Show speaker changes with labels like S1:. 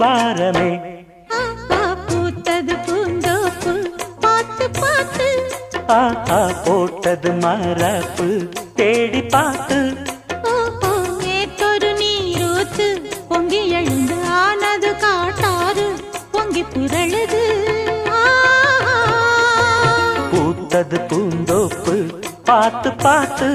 S1: பாரமே.
S2: பூத்தது பூந்தோப்பு பார்த்து பார்த்து,
S1: ஆஹா போட்டது மரப்பு தேடி பார்த்து.
S2: நேற்றொரு நீரூத்து பொங்கி எழுந்து ஆனது காட்டாறு பொங்கி புரளுது.
S1: பூத்தது பூந்தோப்பு பார்த்து பார்த்து.